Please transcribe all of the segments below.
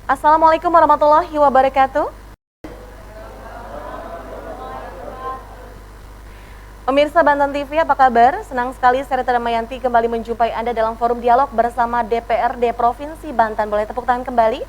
Assalamualaikum warahmatullahi wabarakatuh. Pemirsa Banten TV, apa kabar? Senang sekali saya Rita Damayanti kembali menjumpai Anda dalam forum dialog bersama DPRD Provinsi Banten. Boleh tepuk tangan kembali?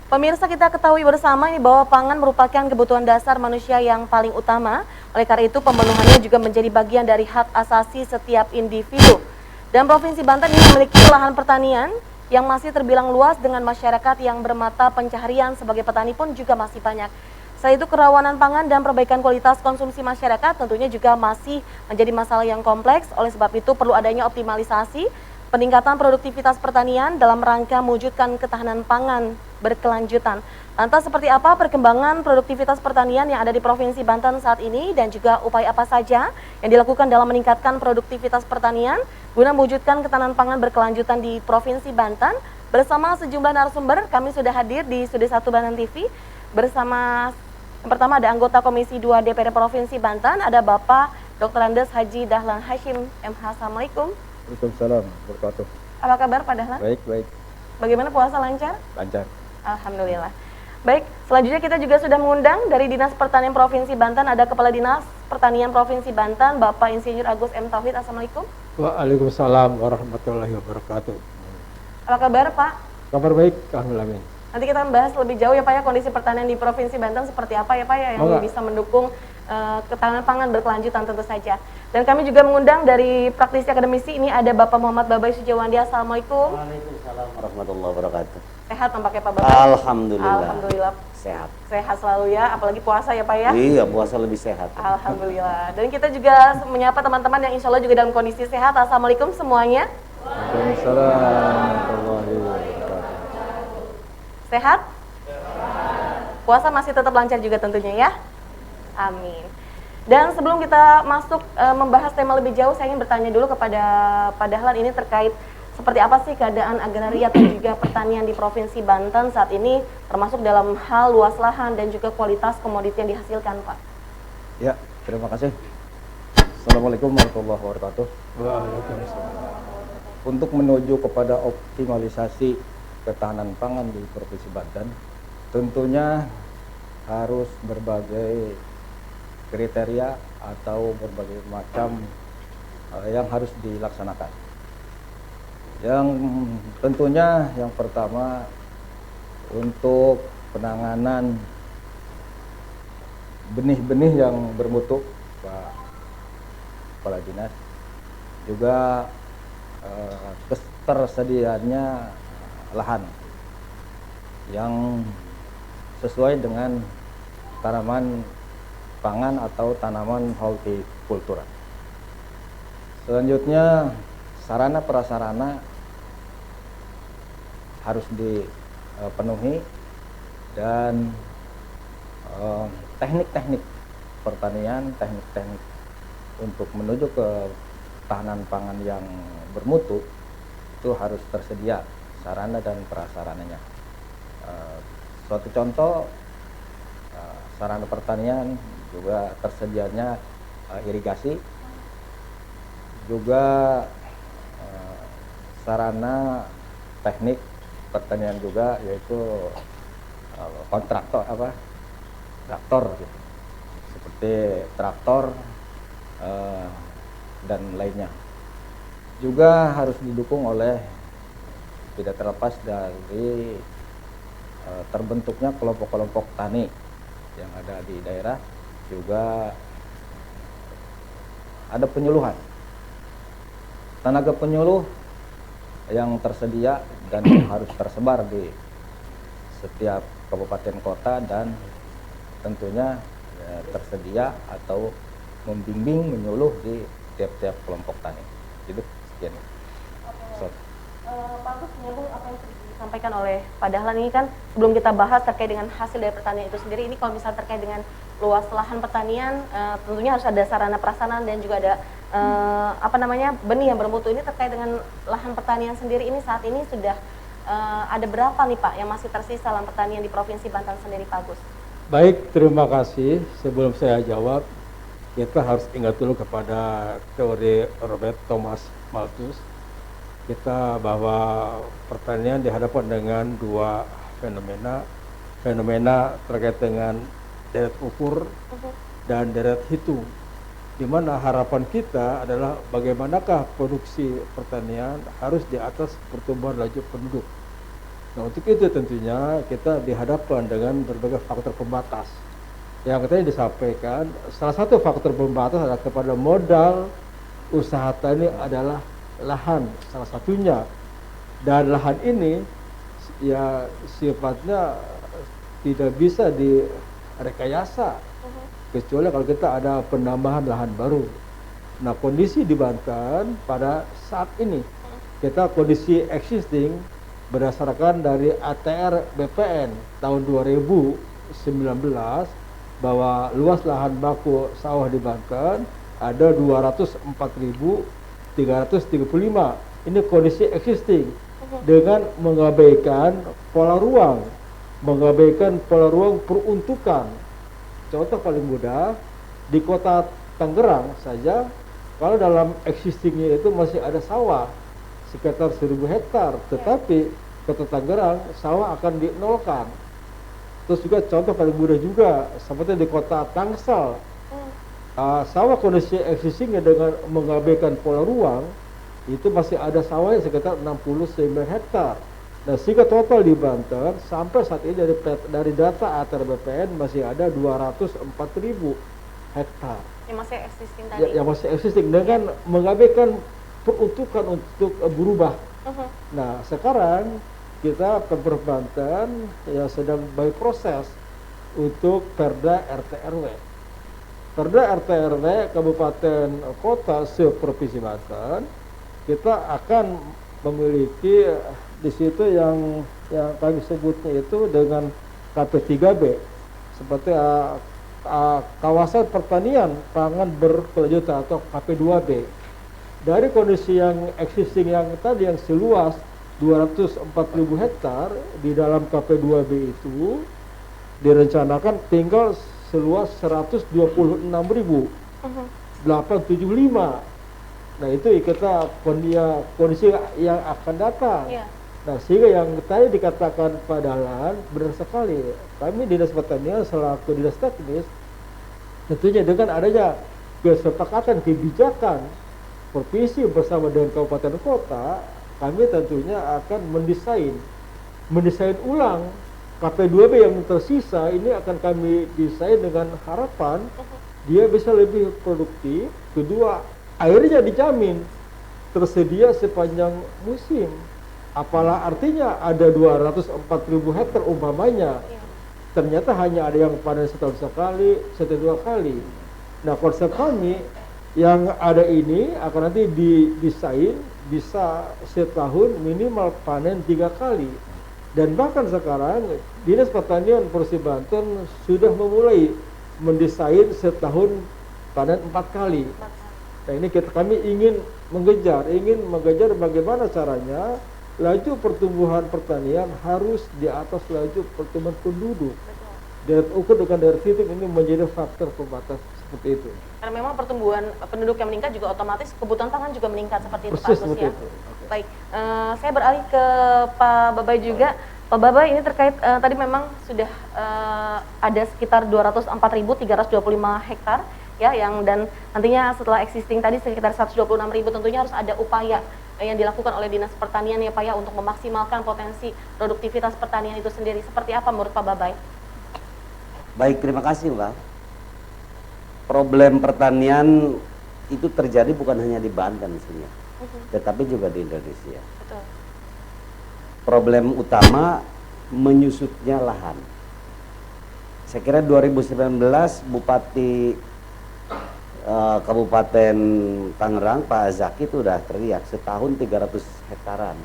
Pemirsa, kita ketahui bersama ini bahwa pangan merupakan kebutuhan dasar manusia yang paling utama. Oleh karena itu, pemenuhannya juga menjadi bagian dari hak asasi setiap individu. Dan Provinsi Banten ini memiliki lahan pertanian yang masih terbilang luas dengan masyarakat yang bermata pencaharian sebagai petani pun juga masih banyak. Selain itu, kerawanan pangan dan perbaikan kualitas konsumsi masyarakat tentunya juga masih menjadi masalah yang kompleks. Oleh sebab itu, perlu adanya optimalisasi peningkatan produktivitas pertanian dalam rangka mewujudkan ketahanan pangan berkelanjutan. Lantas seperti apa perkembangan produktivitas pertanian yang ada di Provinsi Banten saat ini dan juga upaya apa saja yang dilakukan dalam meningkatkan produktivitas pertanian guna mewujudkan ketahanan pangan berkelanjutan di Provinsi Banten? Bersama sejumlah narasumber, kami sudah hadir di Studio 1 Banten TV bersama yang pertama ada anggota Komisi 2 DPRD Provinsi Banten, ada Bapak Dr. Andes Haji Dahlan Hashim MH. Assalamualaikum. Waalaikumsalam warahmatullahi wabarakatuh. Apa kabar Pak Dahlan? Baik. Bagaimana puasa, lancar? Lancar. Alhamdulillah. Baik, selanjutnya kita juga sudah mengundang dari Dinas Pertanian Provinsi Banten, ada Kepala Dinas Pertanian Provinsi Banten, Bapak Insinyur Agus M. Tauhid. Assalamualaikum. Waalaikumsalam warahmatullahi wabarakatuh. Apa kabar Pak? Kabar baik, alhamdulillah. Nanti kita bahas lebih jauh ya Pak ya, kondisi pertanian di Provinsi Banten seperti apa ya Pak ya, yang bisa mendukung ketahanan pangan berkelanjutan tentu saja. Dan kami juga mengundang dari praktisi akademisi, ini ada Bapak Muhammad Babai Sujawandi. Assalamualaikum. Waalaikumsalam warahmatullahi wabarakatuh. Sehat tampaknya Pak Babai? Alhamdulillah. Sehat selalu ya, apalagi puasa ya Pak ya? Iya, puasa lebih sehat. Alhamdulillah. Dan kita juga menyapa teman-teman yang insya Allah juga dalam kondisi sehat. Assalamualaikum semuanya. Waalaikumsalam warahmatullahi wabarakatuh. Sehat? Puasa masih tetap lancar juga tentunya ya? Amin. Dan sebelum kita masuk membahas tema lebih jauh, saya ingin bertanya dulu kepada Pak Dahlan ini terkait seperti apa sih keadaan agraria dan juga pertanian di Provinsi Banten saat ini, termasuk dalam hal luas lahan dan juga kualitas komoditi yang dihasilkan, Pak. Ya, terima kasih. Assalamualaikum warahmatullahi wabarakatuh. Waalaikumsalam. Untuk menuju kepada optimalisasi ketahanan pangan di Provinsi Banten, tentunya harus berbagai kriteria atau berbagai macam yang harus dilaksanakan. Yang tentunya yang pertama untuk penanganan benih-benih yang bermutu, Pak Kepala Dinas, juga ketersediaannya lahan yang sesuai dengan tanaman pangan atau tanaman hortikultura. Selanjutnya sarana prasarana harus dipenuhi dan teknik-teknik pertanian, teknik-teknik untuk menuju ke ketahanan pangan yang bermutu itu harus tersedia sarana dan prasarananya. Suatu contoh sarana pertanian juga tersedianya irigasi, juga sarana teknik pertanian juga yaitu traktor gitu. Seperti traktor dan lainnya. Juga harus didukung oleh, tidak terlepas dari terbentuknya kelompok-kelompok tani yang ada di daerah, juga ada penyuluhan, tenaga penyuluh yang tersedia dan harus tersebar di setiap kabupaten kota dan tentunya tersedia atau membimbing menyuluh di tiap-tiap kelompok tani. Itu sekian. Pak Agus, menyambung apa yang disampaikan oleh Pak Dahlan ini kan sebelum kita bahas terkait dengan hasil dari pertanian itu sendiri, ini kalau misalnya terkait dengan luas lahan pertanian, tentunya harus ada sarana prasarana dan juga ada benih yang bermutu. Ini terkait dengan lahan pertanian sendiri, ini saat ini sudah ada berapa nih Pak yang masih tersisa lahan pertanian di Provinsi Banten sendiri, Pak Agus? Baik, terima kasih. Sebelum saya jawab, kita harus ingat dulu kepada teori Robert Thomas Malthus kita bahwa pertanian dihadapkan dengan dua fenomena terkait dengan deret ukur dan deret hitung, di mana harapan kita adalah bagaimanakah produksi pertanian harus di atas pertumbuhan laju penduduk. Nah, untuk itu tentunya kita dihadapkan dengan berbagai faktor pembatas. Yang tadi disampaikan, salah satu faktor pembatas adalah kepada modal usaha tani adalah lahan salah satunya. Dan lahan ini ya sifatnya tidak bisa direkayasa kecuali kalau kita ada penambahan lahan baru. Nah, kondisi di Banten pada saat ini kita kondisi existing berdasarkan dari ATR BPN tahun 2019 bahwa luas lahan baku sawah di Banten ada 204.335. Ini kondisi existing dengan mengabaikan pola ruang, peruntukan. Contoh paling mudah di kota Tangerang saja, kalau dalam existingnya itu masih ada sawah sekitar 1.000 hektar, tetapi kota Tangerang sawah akan dinolkan. Terus juga contoh paling mudah juga seperti di kota Tangsel, sawah kondisi existingnya dengan mengabaikan pola ruang itu masih ada sawahnya sekitar 69 hektar. Nah, sehingga total di Banten sampai saat ini dari data ATR BPN masih ada 204.000 hektar. Yang masih existing tadi. Yang masih existing dengan mengabaikan peruntukan untuk berubah. Nah, sekarang kita Pemprov Banten ya sedang by proses untuk Perda RT RW. Perda RT RW Kabupaten Kota se-Provinsi Banten, kita akan memiliki di situ yang kami sebutnya itu dengan KP3B seperti kawasan pertanian pangan berkelanjutan atau KP2B. Dari kondisi yang existing yang tadi yang seluas 204.000 hektar, di dalam KP2B itu direncanakan tinggal seluas 126.875. Nah, itu kita kondisi yang akan datang. Nah, sehingga yang tadi dikatakan Pak Dahlan benar sekali. Kami Dinas Pertanian selaku Dinas Teknis tentunya dengan adanya kesepakatan kebijakan provinsi bersama dengan kabupaten kota, kami tentunya akan mendesain ulang KP2B yang tersisa. Ini akan kami desain dengan harapan dia bisa lebih produktif. Kedua, airnya dijamin tersedia sepanjang musim. Apalah artinya ada 204.000 hektar umpamanya, ternyata hanya ada yang panen setahun sekali, setahun 2 kali. Nah, konsep kami yang ada ini akan nanti didesain bisa setahun minimal panen 3 kali. Dan bahkan sekarang Dinas Pertanian Provinsi Banten sudah memulai mendesain setahun panen 4 kali. Nah, ini kami ingin mengejar bagaimana caranya laju pertumbuhan pertanian harus di atas laju pertumbuhan penduduk. Deret ukur dengan deret hitung ini menjadi faktor pembatas seperti itu. Karena memang pertumbuhan penduduk yang meningkat juga otomatis kebutuhan pangan juga meningkat seperti itu, persis, Pak Agus ya. itu. Baik, saya beralih ke Pak Babay juga. Pak Babay, ini terkait tadi memang sudah ada sekitar 204.325 hektar ya, yang dan nantinya setelah existing tadi sekitar 126.000, tentunya harus ada upaya yang dilakukan oleh Dinas Pertanian ya Pak ya untuk memaksimalkan potensi produktivitas pertanian itu sendiri. Seperti apa menurut Pak Babay? Baik, terima kasih Mbak. Problem pertanian itu terjadi bukan hanya di Banten sebenarnya, tetapi juga di Indonesia. Betul. Problem utama menyusutnya lahan. Saya kira 2019 Bupati Kabupaten Tangerang Pak Zaki itu udah teriak setahun 300 hektaran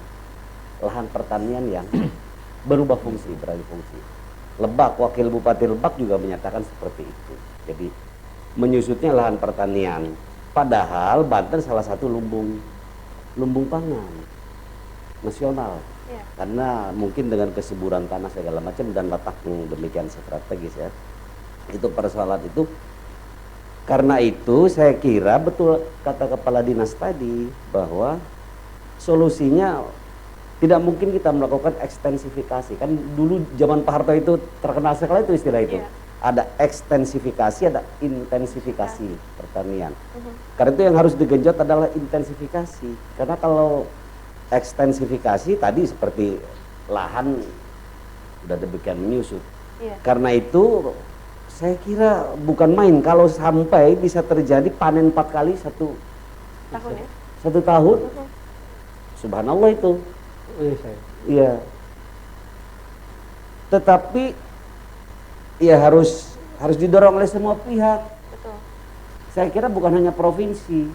lahan pertanian yang berubah fungsi, beralih fungsi. Lebak, Wakil Bupati Lebak juga menyatakan seperti itu. Jadi menyusutnya lahan pertanian. Padahal Banten salah satu lumbung pangan nasional. Karena mungkin dengan kesuburan tanah segala macam dan letak yang demikian strategis ya. Itu persoalan itu. Karena itu saya kira betul kata Kepala Dinas tadi bahwa solusinya tidak mungkin kita melakukan ekstensifikasi. Kan dulu zaman Pak Harto itu terkenal sekali itu istilah itu. Iya. Ada ekstensifikasi, ada intensifikasi pertanian. Karena itu yang harus digenjot adalah intensifikasi. Karena kalau ekstensifikasi tadi seperti lahan udah demikian menyusut. Iya. Karena itu saya kira bukan main kalau sampai bisa terjadi panen 4 kali satu Tahun ya. tahun. Subhanallah itu. Iya, saya. Iya. Tetapi ya harus didorong oleh semua pihak. Betul. Saya kira bukan hanya provinsi,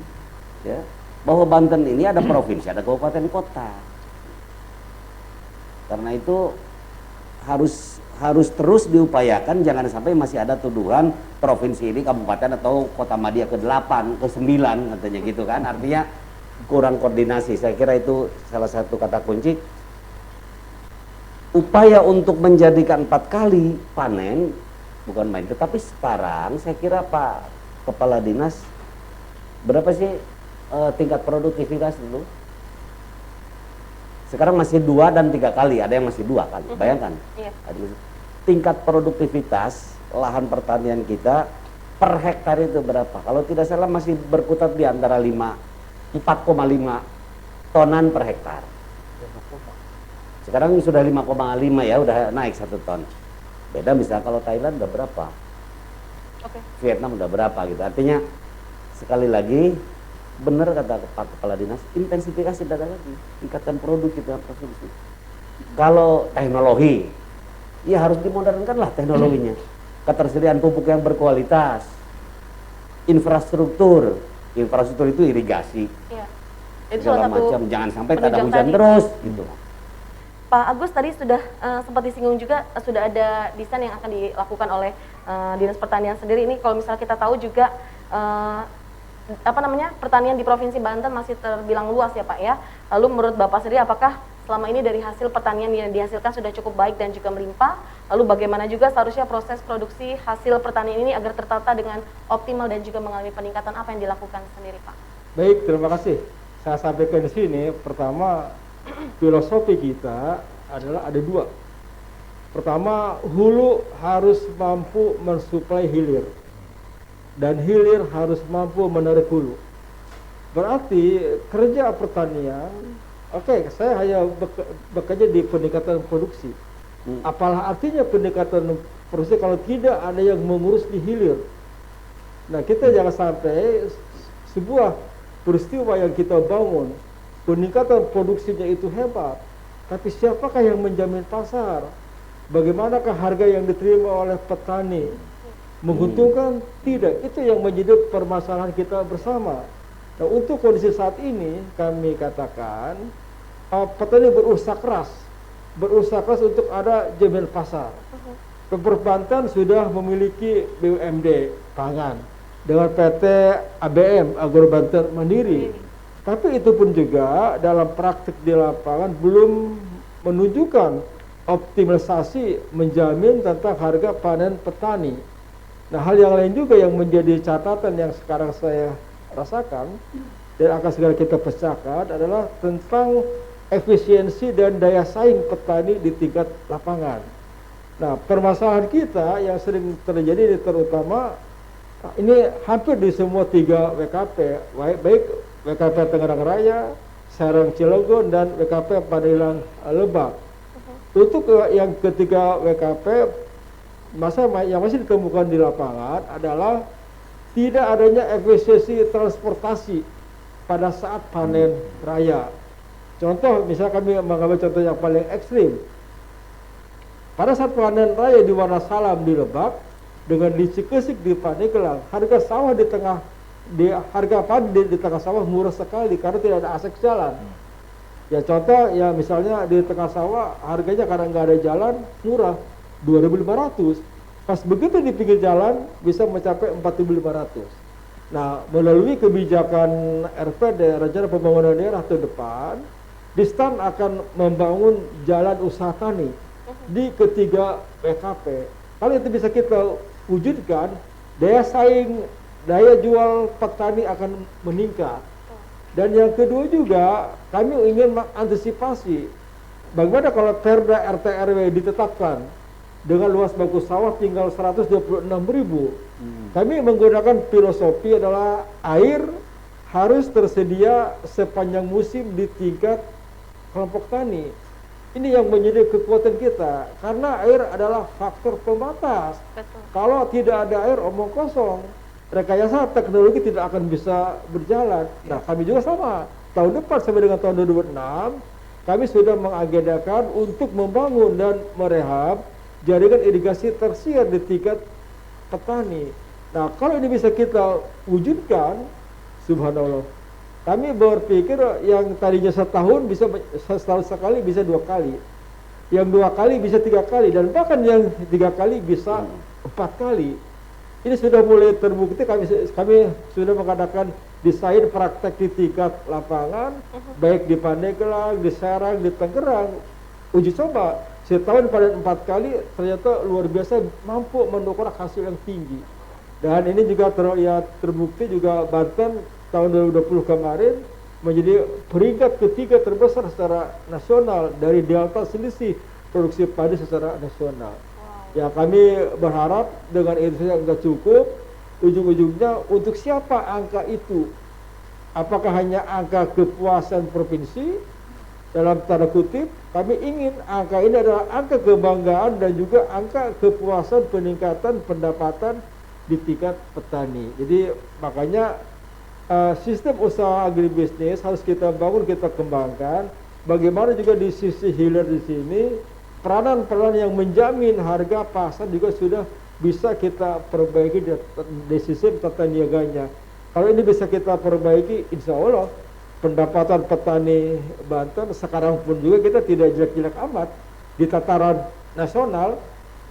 ya. Bahwa Banten ini ada provinsi, ada kabupaten kota. Karena itu harus terus diupayakan, jangan sampai masih ada tuduhan provinsi ini kabupaten atau kota madya ke-8, ke-9 katanya gitu kan. Artinya kurang koordinasi. Saya kira itu salah satu kata kunci. Upaya untuk menjadikan 4 kali panen bukan main. Tetapi sekarang saya kira Pak Kepala Dinas, berapa sih tingkat produktivitas dulu? Sekarang masih 2 dan 3 kali, ada yang masih 2 kali. Bayangkan. Iya. Tingkat produktivitas lahan pertanian kita per hektar itu berapa? Kalau tidak salah masih berkutat di antara 4,5 tonan per hektar. Sekarang sudah 5,5 ya, udah naik 1 ton. Beda misalnya kalau Thailand udah berapa? Oke. Vietnam udah berapa gitu. Artinya sekali lagi benar kata Pak Kepala Dinas, intensifikasi data lagi, tingkatkan produk kita produksi. Kalau teknologi, ya harus dimodernkan lah teknologinya. Ketersediaan pupuk yang berkualitas, infrastruktur itu irigasi, Iya. Itu segala salah satu macam, jangan sampai tak ada penunjang hujan tadi. terus gitu. Pak Agus tadi sudah sempat disinggung juga, sudah ada desain yang akan dilakukan oleh Dinas Pertanian sendiri. Ini kalau misalnya kita tahu juga pertanian di Provinsi Banten masih terbilang luas ya Pak ya. Lalu menurut Bapak sendiri, apakah selama ini dari hasil pertanian yang dihasilkan sudah cukup baik dan juga melimpah? Lalu bagaimana juga seharusnya proses produksi hasil pertanian ini agar tertata dengan optimal dan juga mengalami peningkatan, apa yang dilakukan sendiri Pak? Baik, terima kasih. Saya sampaikan di sini, pertama filosofi kita adalah ada 2. Pertama, hulu harus mampu mensuplai hilir, dan hilir harus mampu menarik hulu. Berarti kerja pertanian, oke, saya hanya bekerja di peningkatan produksi. Apalah artinya peningkatan produksi kalau tidak ada yang mengurus di hilir. Nah, kita jangan sampai sebuah peristiwa yang kita bangun, peningkatan produksinya itu hebat, tapi siapakah yang menjamin pasar? Bagaimanakah harga yang diterima oleh petani? Menguntungkan? Tidak. Itu yang menjadi permasalahan kita bersama. Nah, untuk kondisi saat ini kami katakan petani berusaha keras untuk ada jaminan pasar. Pemprov Banten sudah memiliki BUMD pangan dengan PT ABM Agro Banten Mandiri. Tapi itu pun juga dalam praktik di lapangan belum menunjukkan optimalisasi menjamin tentang harga panen petani. Nah, hal yang lain juga yang menjadi catatan yang sekarang saya rasakan dan akan segera kita pecahkan adalah tentang efisiensi dan daya saing petani di tingkat lapangan. Nah, permasalahan kita yang sering terjadi terutama ini hampir di semua 3 WKP, baik WKP Tangerang Raya, Serang Cilegon, dan WKP Pandeglang Lebak. Untuk yang ketiga WKP, yang masih ditemukan di lapangan adalah tidak adanya efisiensi transportasi pada saat panen raya. Contoh, misalnya kami mengambil contoh yang paling ekstrim. Pada saat panen raya di Wonosalam di Lebak, dengan di Cikesik di Pandeglang, harga sawah harga padi di tengah sawah murah sekali karena tidak ada akses jalan. Ya contoh, ya misalnya di tengah sawah harganya karena nggak ada jalan murah 2.500. Pas begitu di pinggir jalan bisa mencapai 4.500. Nah, melalui kebijakan RPD, Rencana Pembangunan Daerah tahun depan, Distan akan membangun jalan usaha tani di ketiga WKP. Kalau itu bisa kita wujudkan, daya saing, daya jual petani akan meningkat. Dan yang kedua juga kami ingin mengantisipasi bagaimana kalau Perda RT RW ditetapkan dengan luas baku sawah tinggal 126.000. Kami menggunakan filosofi adalah air harus tersedia sepanjang musim di tingkat kelompok tani. Ini yang menjadi kekuatan kita karena air adalah faktor pembatas. Betul. Kalau tidak ada air omong kosong, rekayasa teknologi tidak akan bisa berjalan. Nah, kami juga sama. Tahun depan sampai dengan tahun 2026, kami sudah mengagendakan untuk membangun dan merehab jaringan irigasi tersier di tingkat petani. Nah, kalau ini bisa kita wujudkan, subhanallah, kami berpikir yang tadinya setahun bisa setahun sekali bisa 2 kali, yang 2 kali bisa 3 kali, dan bahkan yang 3 kali bisa 4 kali. Ini sudah mulai terbukti. Kami sudah mengadakan desain praktek di tingkat lapangan, baik di Pandeglang, di Serang, di Tangerang. Uji coba setahun pada 4 kali ternyata luar biasa mampu mendukung hasil yang tinggi. Dan ini juga terbukti juga Banten tahun 2020 kemarin menjadi peringkat ketiga terbesar secara nasional dari delta selisih produksi padi secara nasional. Ya, kami berharap dengan itu saja nggak cukup. Ujung-ujungnya untuk siapa angka itu? Apakah hanya angka kepuasan provinsi? Dalam tanda kutip, kami ingin angka ini adalah angka kebanggaan dan juga angka kepuasan peningkatan pendapatan di tingkat petani. Jadi makanya sistem usaha agribisnis harus kita bangun, kita kembangkan. Bagaimana juga di sisi hilir di sini, peranan-peranan yang menjamin harga pasar juga sudah bisa kita perbaiki di sistem tata niaganya. Kalau ini bisa kita perbaiki, insya Allah pendapatan petani Banten sekarang pun juga kita tidak jelek-jelek amat. Di tataran nasional,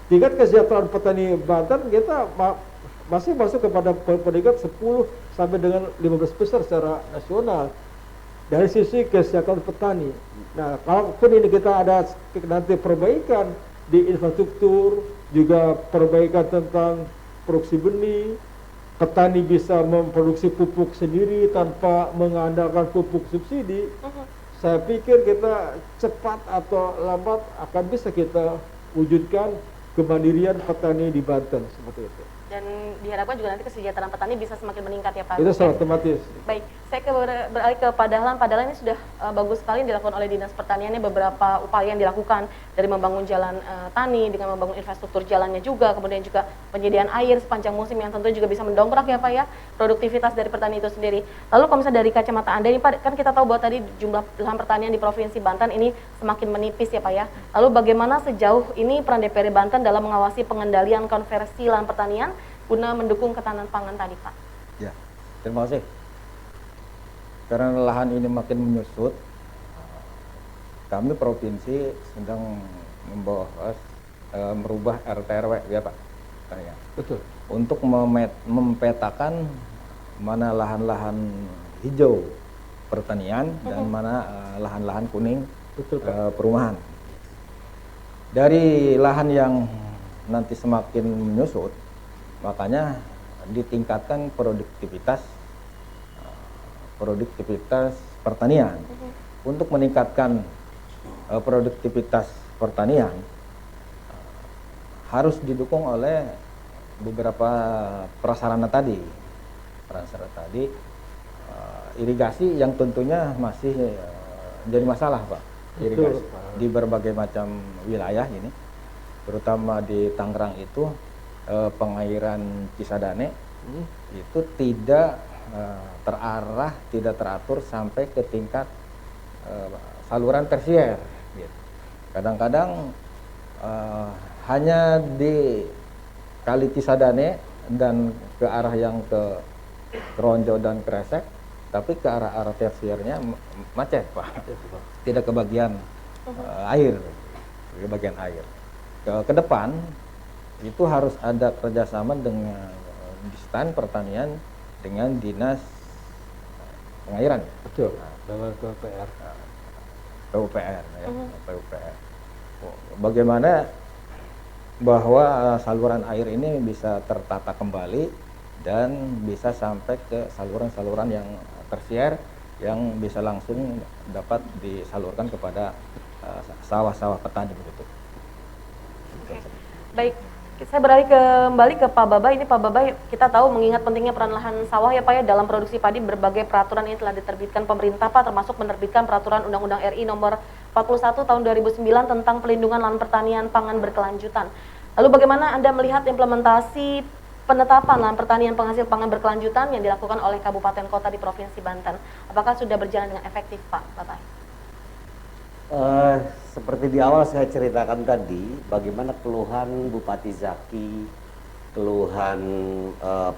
tingkat kesejahteraan petani Banten kita masih masuk kepada peringkat 10 sampai dengan 15 besar secara nasional dari sisi kesejahteraan petani. Nah, kalaupun ini kita ada nanti perbaikan di infrastruktur, juga perbaikan tentang produksi benih, petani bisa memproduksi pupuk sendiri tanpa mengandalkan pupuk subsidi, saya pikir kita cepat atau lambat akan bisa kita wujudkan kemandirian petani di Banten seperti itu. Dan diharapkan juga nanti kesejahteraan petani bisa semakin meningkat ya Pak. Itu sangat otomatis. Baik, saya beralih ke Pak Dahlan. Pak Dahlan, ini sudah bagus sekali yang dilakukan oleh Dinas Pertanian. Ini beberapa upaya yang dilakukan dari membangun jalan tani dengan membangun infrastruktur jalannya juga, kemudian juga penyediaan air sepanjang musim yang tentu juga bisa mendongkrak ya Pak ya produktivitas dari petani itu sendiri. Lalu kalau misalnya dari kacamata Anda ini Pak, kan kita tahu bahwa tadi jumlah lahan pertanian di Provinsi Banten ini semakin menipis ya Pak ya. Lalu bagaimana sejauh ini peran DPR Banten dalam mengawasi pengendalian konversi lahan pertanian guna mendukung ketahanan pangan tadi Pak? Ya, terima kasih. Karena lahan ini makin menyusut, kami provinsi sedang membahas merubah RT RW ya Pak. Ya. Betul. Untuk mempetakan mana lahan-lahan hijau pertanian dan mana lahan-lahan kuning. Betul, perumahan. Dari lahan yang nanti semakin menyusut, makanya ditingkatkan produktivitas pertanian. Untuk meningkatkan produktivitas pertanian harus didukung oleh beberapa prasarana tadi. Irigasi yang tentunya masih jadi masalah Pak. Irigasi di berbagai macam wilayah ini, terutama di Tangerang itu pengairan Cisadane itu tidak terarah, tidak teratur sampai ke tingkat saluran tersier. Kadang-kadang hanya di Kali Cisadane dan ke arah yang ke Ronjo dan Kresek, tapi ke arah tersiernya macet Pak. Tidak kebagian air, kebagian air. Ke depan itu harus ada kerjasama dengan Distan Pertanian dengan Dinas Pengairan. Betul. Dengan PUPR. PUPR ya, PUPR. Bagaimana bahwa saluran air ini bisa tertata kembali dan bisa sampai ke saluran-saluran yang tersier yang bisa langsung dapat disalurkan kepada sawah-sawah petani begitu. Oke. Baik, saya beralih kembali ke Pak Baba. Ini Pak Baba, kita tahu mengingat pentingnya peran lahan sawah ya Pak ya dalam produksi padi, berbagai peraturan ini telah diterbitkan pemerintah Pak, termasuk menerbitkan peraturan Undang-Undang RI nomor 41 tahun 2009 tentang pelindungan lahan pertanian pangan berkelanjutan. Lalu bagaimana Anda melihat implementasi penetapan lahan pertanian penghasil pangan berkelanjutan yang dilakukan oleh kabupaten kota di Provinsi Banten? Apakah sudah berjalan dengan efektif Pak Bapak? Seperti di awal saya ceritakan tadi, bagaimana keluhan Bupati Zaki, keluhan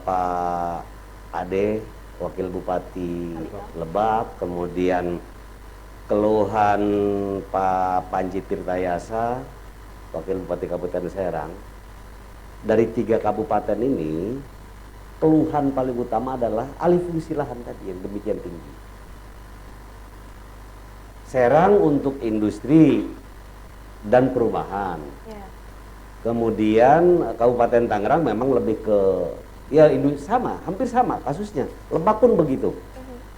Pak Ade, Wakil Bupati Lebak, kemudian keluhan Pak Panji Tirtayasa, Wakil Bupati Kabupaten Serang. Dari 3 kabupaten ini, keluhan paling utama adalah alih fungsi lahan tadi yang demikian tinggi. Serang untuk industri dan perumahan. Ya. Kemudian Kabupaten Tangerang memang lebih ke ya sama, hampir sama kasusnya. Lebak pun begitu.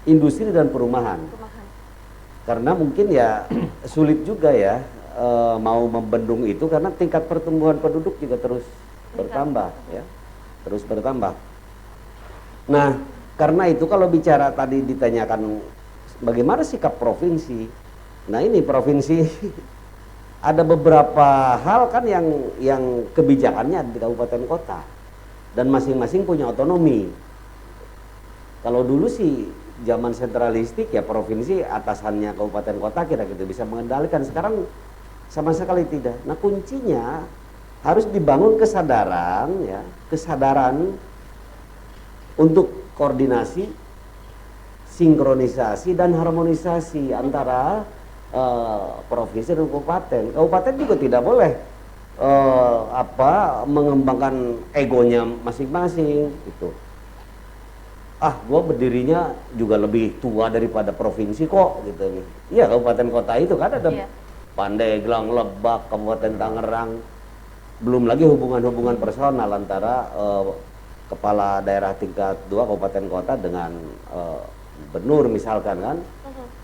Industri dan perumahan. Karena mungkin ya sulit juga ya mau membendung itu karena tingkat pertumbuhan penduduk juga terus bertambah ya. Terus bertambah. Nah, karena itu kalau bicara tadi ditanyakan bagaimana sikap provinsi. Nah ini provinsi ada beberapa hal kan yang kebijakannya di kabupaten kota dan masing-masing punya otonomi. Kalau dulu sih zaman sentralistik ya provinsi atasannya kabupaten kota kira-kira bisa mengendalikan. Sekarang sama sekali tidak. Nah kuncinya harus dibangun kesadaran ya, kesadaran untuk koordinasi, sinkronisasi dan harmonisasi antara provinsi dan kabupaten. Kabupaten juga tidak boleh mengembangkan egonya masing-masing gitu. Gua berdirinya juga lebih tua daripada provinsi kok gitu nih. Iya, kabupaten kota itu kan ada Pandeglang, Lebak, Kabupaten Tangerang. Belum lagi hubungan-hubungan personal antara kepala daerah tingkat 2 kabupaten kota dengan gubernur misalkan kan.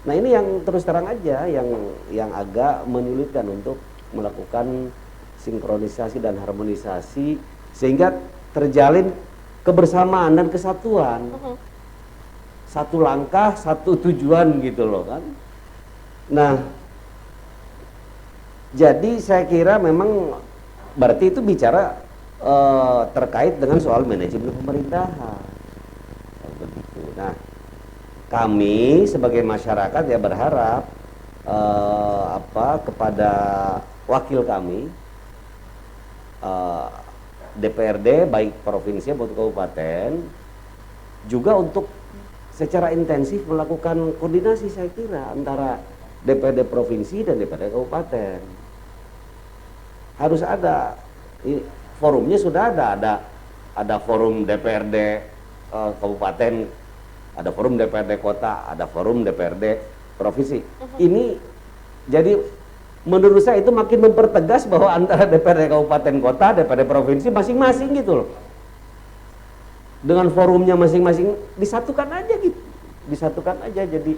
Nah ini yang terus terang aja yang agak menyulitkan untuk melakukan sinkronisasi dan harmonisasi sehingga terjalin kebersamaan dan kesatuan. Satu langkah, satu tujuan gitu loh kan. Nah, jadi saya kira memang berarti itu bicara terkait dengan soal manajemen pemerintahan. Begitu. Nah, kami sebagai masyarakat ya berharap kepada wakil kami DPRD baik provinsi maupun kabupaten juga untuk secara intensif melakukan koordinasi saya kira antara DPRD provinsi dan DPRD kabupaten. Harus ada forumnya, sudah ada forum DPRD kabupaten, ada forum DPRD kota, ada forum DPRD provinsi. Ini jadi menurut saya itu makin mempertegas bahwa antara DPRD kabupaten kota, DPRD provinsi masing-masing gitu loh. Dengan forumnya masing-masing disatukan aja gitu. Disatukan aja, jadi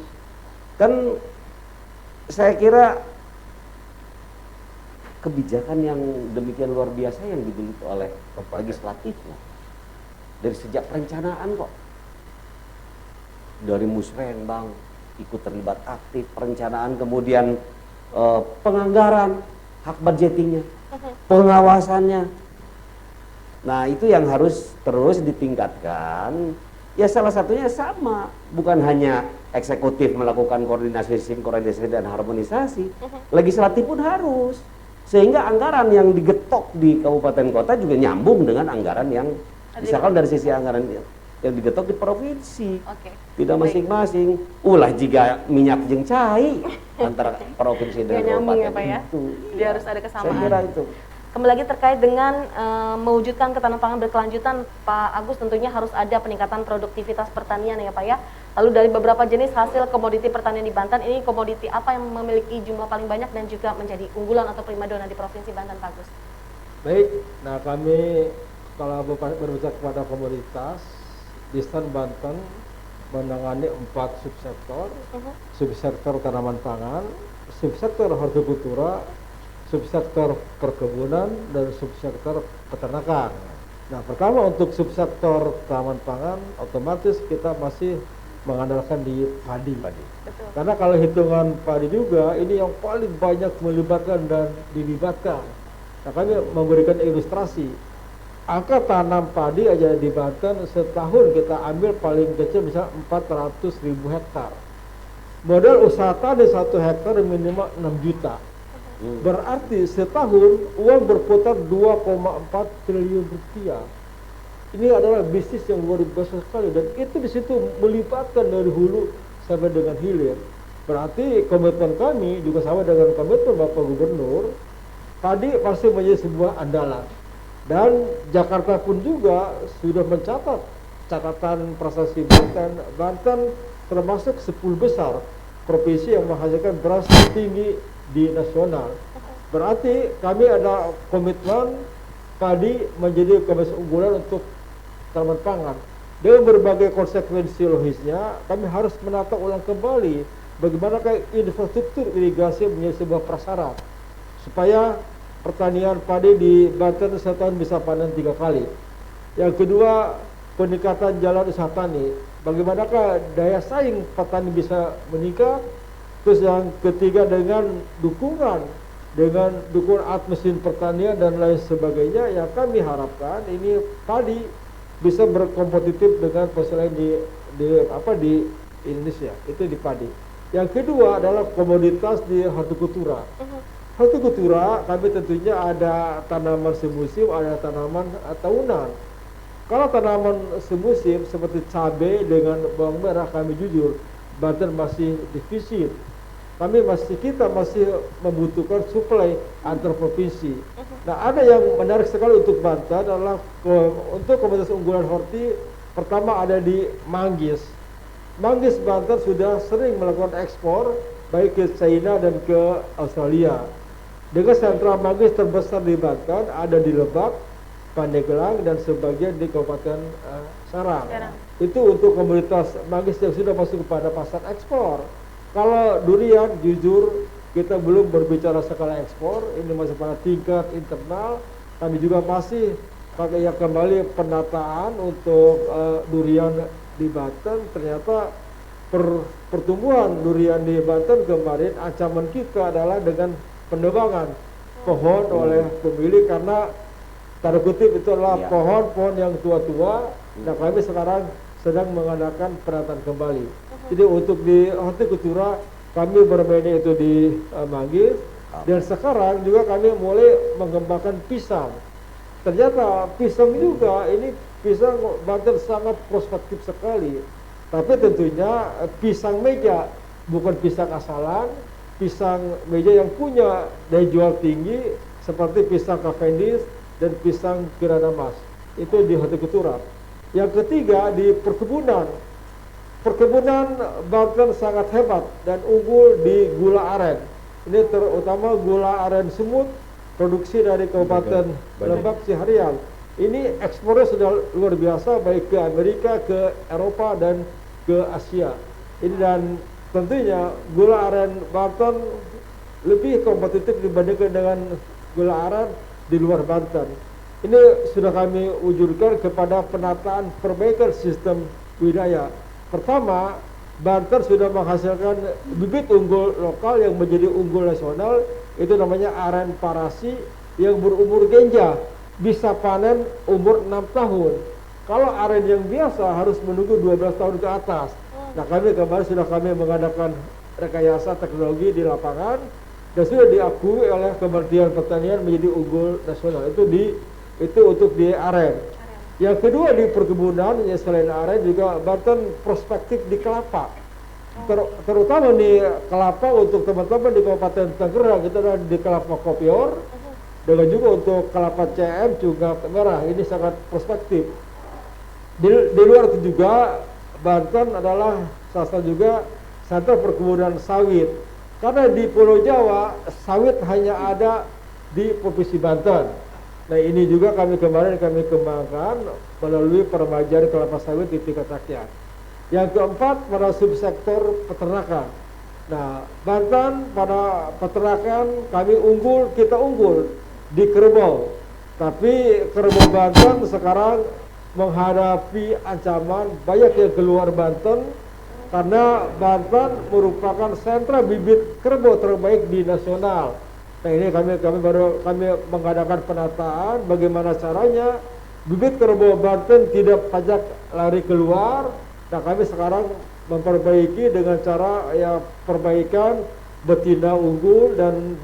kan saya kira kebijakan yang demikian luar biasa yang dimiliki oleh legislatif dari sejak perencanaan kok. Dari musrenbang ikut terlibat aktif perencanaan, kemudian penganggaran, hak budgetingnya, pengawasannya. Nah itu yang harus terus ditingkatkan. Ya salah satunya sama, bukan hanya eksekutif melakukan koordinasi, sinkronisasi dan harmonisasi, legislatif pun harus. Sehingga anggaran yang digetok di kabupaten kota juga nyambung dengan anggaran yang misalkan dari sisi anggaran yang digetok di provinsi. Tidak masing-masing. Ulah jika minyak jeung cai antara provinsi dan kabupaten ya, Pak, ya? itu. Dia harus ada kesamaan. Saya kira itu. Kembali lagi terkait dengan mewujudkan ketahanan pangan berkelanjutan, Pak Agus, tentunya harus ada peningkatan produktivitas pertanian ya Pak ya. Lalu dari beberapa jenis hasil komoditi pertanian di Banten, ini komoditi apa yang memiliki jumlah paling banyak dan juga menjadi unggulan atau primadona di Provinsi Banten, Pak Agus? Baik, nah kami kalau berbicara kepada komoditas di Stan Banten menangani 4 subsektor, subsektor tanaman pangan, subsektor hortikultura, subsektor perkebunan, dan subsektor peternakan. Nah, pertama untuk subsektor tanaman pangan, otomatis kita masih mengandalkan di padi. Betul. Karena kalau hitungan padi juga, ini yang paling banyak melibatkan dan dilibatkan. Nah, kami memberikan ilustrasi. Angka tanam padi aja di Banten setahun kita ambil paling kecil bisa 400.000 hektar. Modal usaha tani 1 hektar minimal 6 juta. Berarti setahun uang berputar 2,4 triliun rupiah. Ini adalah bisnis yang luar biasa sekali, dan itu di situ melibatkan dari hulu sampai dengan hilir. Berarti komitmen kami juga sama dengan komitmen Bapak Gubernur, padi pasti menjadi sebuah andalan. Dan Jakarta pun juga sudah mencatat catatan prestasi Banten. Banten termasuk 10 besar provinsi yang menghasilkan beras tertinggi di nasional. Berarti kami ada komitmen padi menjadi komoditas unggulan untuk tanaman pangan. Dengan berbagai konsekuensi logisnya, kami harus menata ulang kembali bagaimana infrastruktur irigasi menjadi sebuah prasyarat supaya pertanian padi di Banten setahun bisa panen 3 kali. Yang kedua, peningkatan jalan usaha tani. Bagaimanakah daya saing petani bisa meningkat? Terus yang ketiga dengan dukungan alat mesin pertanian dan lain sebagainya, yang kami harapkan ini padi bisa berkompetitif dengan pasar lain di Indonesia, itu di padi. Yang kedua adalah komoditas di hortikultura. Hortikultura kami tentunya ada tanaman semusim, ada tanaman tahunan. Kalau tanaman semusim seperti cabai dengan bawang merah, kami jujur Banten masih defisit. Kita masih membutuhkan suplai antar provinsi. Nah, ada yang menarik sekali untuk Banten adalah untuk komoditas unggulan horti. Pertama ada di manggis. Manggis Banten sudah sering melakukan ekspor baik ke China dan ke Australia. Dengan sentra manggis terbesar di Banten ada di Lebak, Pandeglang, dan sebagian di Kabupaten Serang. Itu untuk komoditas manggis yang sudah masuk kepada pasar ekspor. Kalau durian, jujur kita belum berbicara skala ekspor, ini masih pada tingkat internal. Kami juga masih pakai kembali penataan untuk durian di Banten. Ternyata pertumbuhan durian di Banten kemarin, ancaman kita adalah dengan penebangan pohon oleh pemilik, karena tanda kutip itu adalah pohon-pohon yang tua-tua. Nah, kami sekarang sedang mengadakan penataan kembali. Jadi untuk di hortikultura kami bermain itu di manggis, dan sekarang juga kami mulai mengembangkan pisang. Ternyata pisang juga, ini pisang Banten sangat prospektif sekali. Tapi tentunya pisang meja, bukan pisang asalan, pisang meja yang punya daya jual tinggi seperti pisang Cavendish dan pisang Kirana Mas. Itu di hortikultura. Yang ketiga di perkebunan. Perkebunan Banten sangat hebat dan unggul di gula aren. Ini terutama gula aren semut, produksi dari Kabupaten Lebak Siharian. Ini ekspornya sudah luar biasa, baik ke Amerika, ke Eropa, dan ke Asia. Ini, dan tentunya gula aren Banten lebih kompetitif dibandingkan dengan gula aren di luar Banten. Ini sudah kami wujudkan kepada penataan perbaikan sistem budidaya. Pertama, Banten sudah menghasilkan bibit unggul lokal yang menjadi unggul nasional, itu namanya aren parasi yang berumur genja, bisa panen umur 6 tahun. Kalau aren yang biasa harus menunggu 12 tahun ke atas. Nah, kemarin sudah kami mengadakan rekayasa teknologi di lapangan dan sudah diakui oleh Kementerian Pertanian menjadi unggul nasional. Itu untuk di aren. Yang kedua di perkebunan, ya selain aren juga Banten prospektif di kelapa. Terutama di kelapa untuk teman-teman di Kabupaten Tangerang, itu ada di kelapa kopior, dengan juga untuk kelapa CM juga merah. Ini sangat prospektif. Di luar itu juga Banten adalah salah satu juga sentra perkebunan sawit. Karena di Pulau Jawa sawit hanya ada di Provinsi Banten. Nah, ini juga kemarin kami kembangkan melalui peremajaan kelapa sawit di tingkat rakyat. Yang keempat pada subsektor peternakan. Nah, Banten pada peternakan kita unggul di kerbau. Tapi kerbau Banten sekarang menghadapi ancaman banyak yang keluar Banten karena Banten merupakan sentra bibit kerbau terbaik di nasional. Nah, ini kami mengadakan penataan bagaimana caranya bibit kerbau Banten tidak pajak lari keluar. Nah, kami sekarang memperbaiki dengan cara ya perbaikan betina unggul dan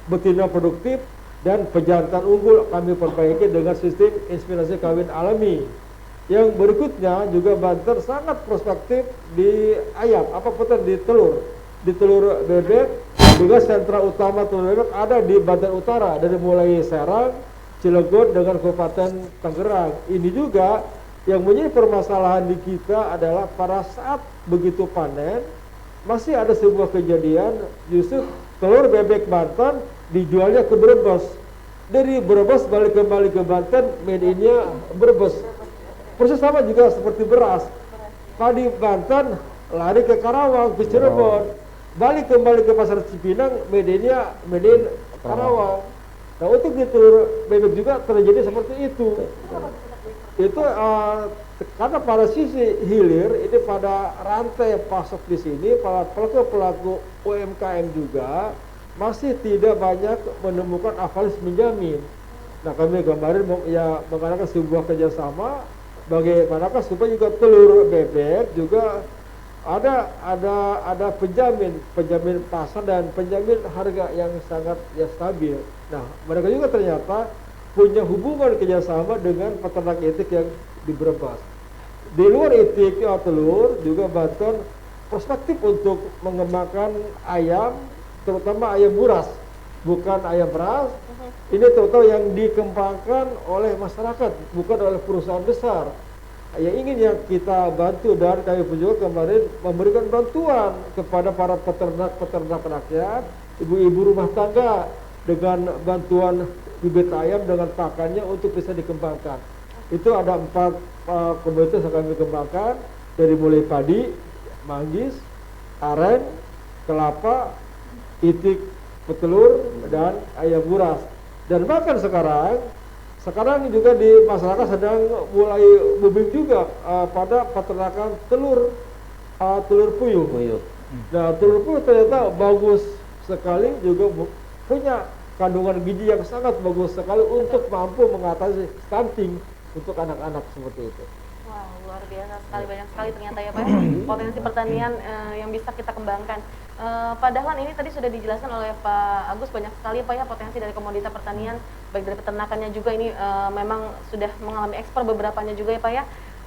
betina produktif dan pejantan unggul kami perbaiki dengan sistem inseminasi kawin alami. Yang berikutnya juga Banten sangat prospektif di ayam, di telur bebek. Juga sentra utama telur bebek ada di Banten Utara dari mulai Serang, Cilegon dengan Kabupaten Tangerang. Ini juga yang menjadi permasalahan di kita adalah pada saat begitu panen masih ada sebuah kejadian justru telur bebek Banten dijualnya ke Brebes. Dari Brebes balik kembali ke Banten, made in-nya Brebes. Proses sama juga seperti beras. Padi Banten lari ke Karawang, ke Cirebon. Balik kembali ke pasar Cipinang, made in Karawang. Nah, untuk di telur bebek juga terjadi seperti itu. Itu karena pada sisi hilir ini pada rantai pasok di sini para pelaku UMKM juga masih tidak banyak menemukan avalis menjamin. Nah, kami kemarin mengadakan sebuah kerjasama bagaimanakah supaya juga telur bebek juga ada penjamin pasar dan penjamin harga yang sangat stabil. Nah, mereka juga ternyata punya hubungan kerjasama dengan peternak itik yang di Brebes. Di luar itik telur juga Banten perspektif untuk mengembangkan ayam, terutama ayam buras, bukan ayam beras. Ini terutama yang dikembangkan oleh masyarakat, bukan oleh perusahaan besar. Yang ingin yang kita bantu dan kami pun juga kemarin memberikan bantuan kepada para peternak rakyat, ibu-ibu rumah tangga dengan bantuan bibit ayam dengan pakannya untuk bisa dikembangkan. Itu ada 4 komoditas yang kami kembangkan dari mulai padi, manggis, aren, kelapa, itik, petelur, dan ayam buras. Dan bahkan sekarang juga di masyarakat sedang mulai booming juga pada peternakan telur puyuh. Nah, telur puyuh ternyata bagus sekali, juga punya kandungan gizi yang sangat bagus sekali untuk mampu mengatasi stunting untuk anak-anak seperti itu. Wow, luar biasa sekali, banyak sekali ternyata ya Pak, potensi pertanian yang bisa kita kembangkan. Pak Dahlan, ini tadi sudah dijelaskan oleh Pak Agus banyak sekali Pak ya potensi dari komoditas pertanian, baik dari peternakannya juga ini memang sudah mengalami ekspor beberapanya juga ya Pak ya.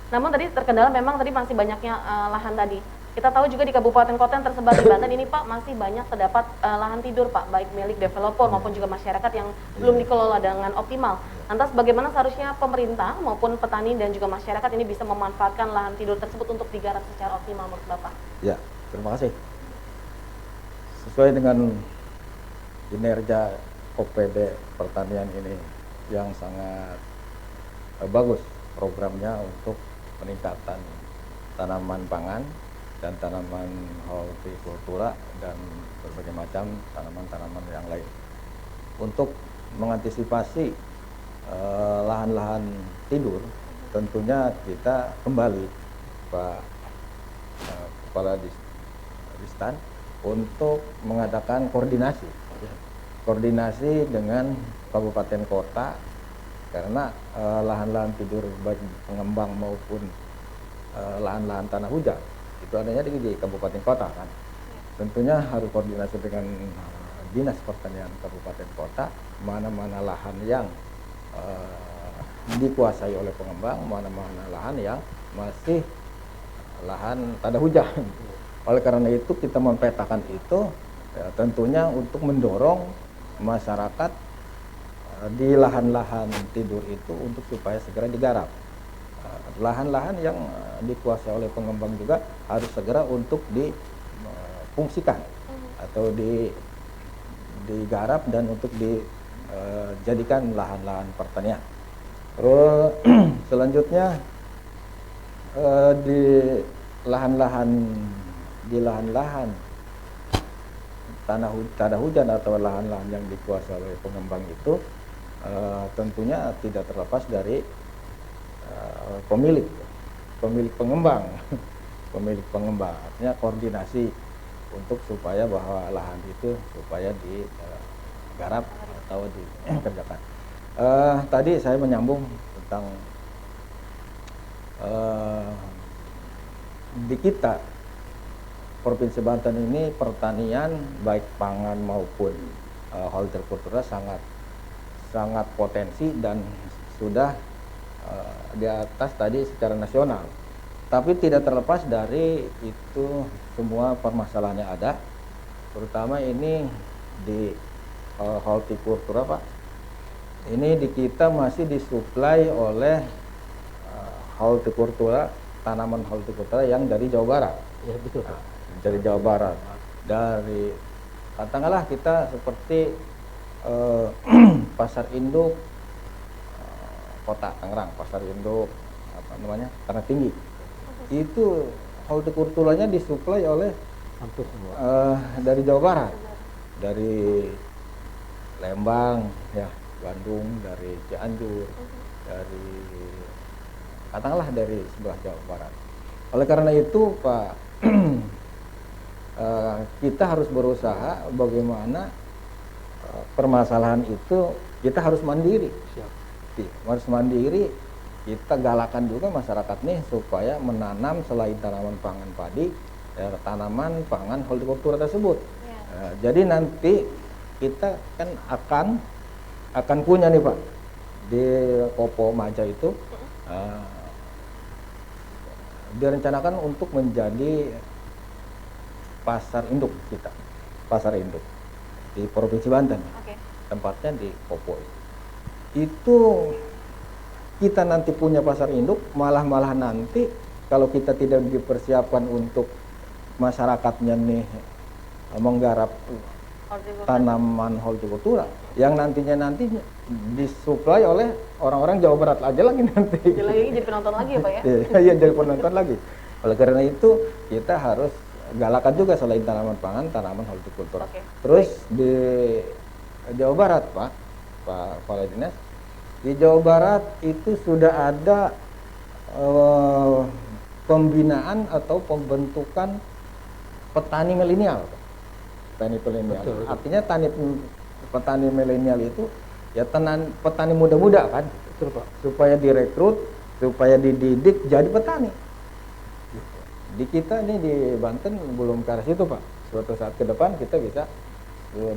Namun tadi terkendala memang tadi masih banyaknya lahan tadi. Kita tahu juga di kabupaten kota yang tersebar di Banten ini Pak masih banyak terdapat lahan tidur Pak, baik milik developer maupun juga masyarakat yang belum dikelola dengan optimal. Lantas bagaimana seharusnya pemerintah maupun petani dan juga masyarakat ini bisa memanfaatkan lahan tidur tersebut untuk digarap secara optimal menurut Bapak? Ya, terima kasih. Sesuai dengan kinerja OPD pertanian ini yang sangat bagus programnya untuk peningkatan tanaman pangan dan tanaman hortikultura dan berbagai macam tanaman-tanaman yang lain. Untuk mengantisipasi lahan-lahan tidur, tentunya kita kembali Pak Kepala Distan untuk mengadakan koordinasi dengan kabupaten kota, karena lahan-lahan tidur baik pengembang maupun lahan-lahan tanah hujan itu adanya di kabupaten kota kan. Tentunya harus koordinasi dengan dinas pertanian kabupaten kota, mana-mana lahan yang dikuasai oleh pengembang, mana-mana lahan yang masih lahan tanah hujan. Oleh karena itu kita mempetakan itu ya, tentunya untuk mendorong masyarakat di lahan-lahan tidur itu untuk supaya segera digarap. Lahan-lahan yang dikuasai oleh pengembang juga harus segera untuk difungsikan atau digarap dan untuk dijadikan lahan-lahan pertanian. Terus selanjutnya Di lahan-lahan tanah hujan atau lahan-lahan yang dikuasai oleh pengembang itu tentunya tidak terlepas dari pemilik pengembang pemilik pengembang, artinya koordinasi untuk supaya bahwa lahan itu supaya digarap atau dikerjakan. Tadi saya menyambung tentang di kita Provinsi Banten ini pertanian baik pangan maupun hortikultura sangat potensi dan sudah di atas tadi secara nasional. Tapi tidak terlepas dari itu semua permasalahan yang ada, terutama ini di hortikultura Pak. Ini di kita masih disuplai oleh hortikultura, tanaman hortikultura yang dari Jawa Barat. Ya betul Pak. Dari Jawa Barat, dari katakanlah kita seperti pasar induk kota Tangerang, pasar induk apa namanya Tanah Tinggi, itu hortikulturanya disuplai oleh Hampir semua. dari Jawa Barat, dari Lembang, ya Bandung, dari Cianjur, dari katakanlah dari sebelah Jawa Barat. Oleh karena itu Pak, kita harus berusaha bagaimana permasalahan itu kita harus mandiri. Siap. Harus mandiri, kita galakan juga masyarakat nih supaya menanam selain tanaman pangan padi, tanaman pangan hortikultura tersebut. Jadi nanti kita kan akan punya nih Pak di Kopo Maja itu direncanakan untuk menjadi pasar induk kita, pasar induk di Provinsi Banten. Tempatnya di Kopo. Itu kita nanti punya pasar induk, malah nanti kalau kita tidak dipersiapkan untuk masyarakatnya nih menggarap tanaman hortikultura yang nantinya disuplai oleh orang-orang Jawa Barat aja lagi nanti. Jadi penonton lagi ya Pak ya? Iya, jadi penonton lagi. Oleh karena itu kita harus galakan juga selain tanaman pangan, tanaman hortikultura. Terus di Jawa Barat Pak Kepala Dinas, di Jawa Barat itu sudah ada pembinaan atau pembentukan petani milenial. Petani milenial. Artinya petani milenial itu ya petani muda-muda kan. Betul Pak. Supaya direkrut, supaya dididik jadi petani. Di kita ini di Banten belum ke arah situ Pak. Suatu saat ke depan kita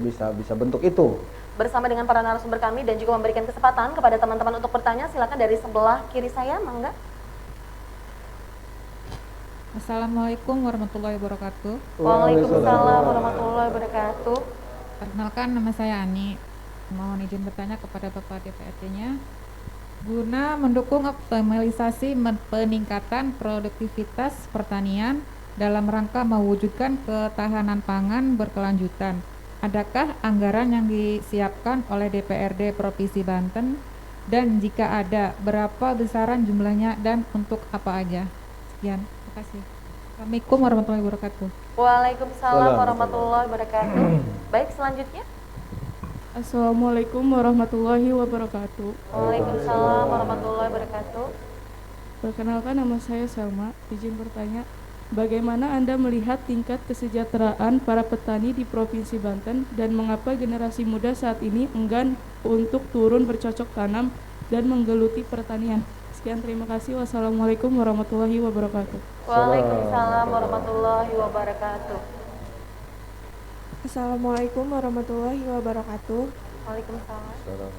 bisa bentuk itu. Bersama dengan para narasumber kami dan juga memberikan kesempatan kepada teman-teman untuk bertanya, silakan dari sebelah kiri saya, mangga. Assalamualaikum warahmatullahi wabarakatuh. Waalaikumsalam warahmatullahi wabarakatuh. Perkenalkan, nama saya Ani. Mohon izin bertanya kepada Bapak DPRD-nya. Guna mendukung optimalisasi peningkatan produktivitas pertanian dalam rangka mewujudkan ketahanan pangan berkelanjutan, adakah anggaran yang disiapkan oleh DPRD Provinsi Banten? Dan jika ada, berapa besaran jumlahnya dan untuk apa aja? Sekian, terima kasih. Assalamualaikum warahmatullahi wabarakatuh. Waalaikumsalam warahmatullahi wabarakatuh. Baik, selanjutnya. Assalamualaikum warahmatullahi wabarakatuh. Waalaikumsalam warahmatullahi wabarakatuh. Perkenalkan, nama saya Selma. Izin bertanya, bagaimana Anda melihat tingkat kesejahteraan para petani di Provinsi Banten dan mengapa generasi muda saat ini enggan untuk turun bercocok tanam dan menggeluti pertanian? Sekian, terima kasih. Wassalamualaikum warahmatullahi wabarakatuh. Waalaikumsalam warahmatullahi wabarakatuh. Assalamualaikum warahmatullahi wabarakatuh. Waalaikumsalam.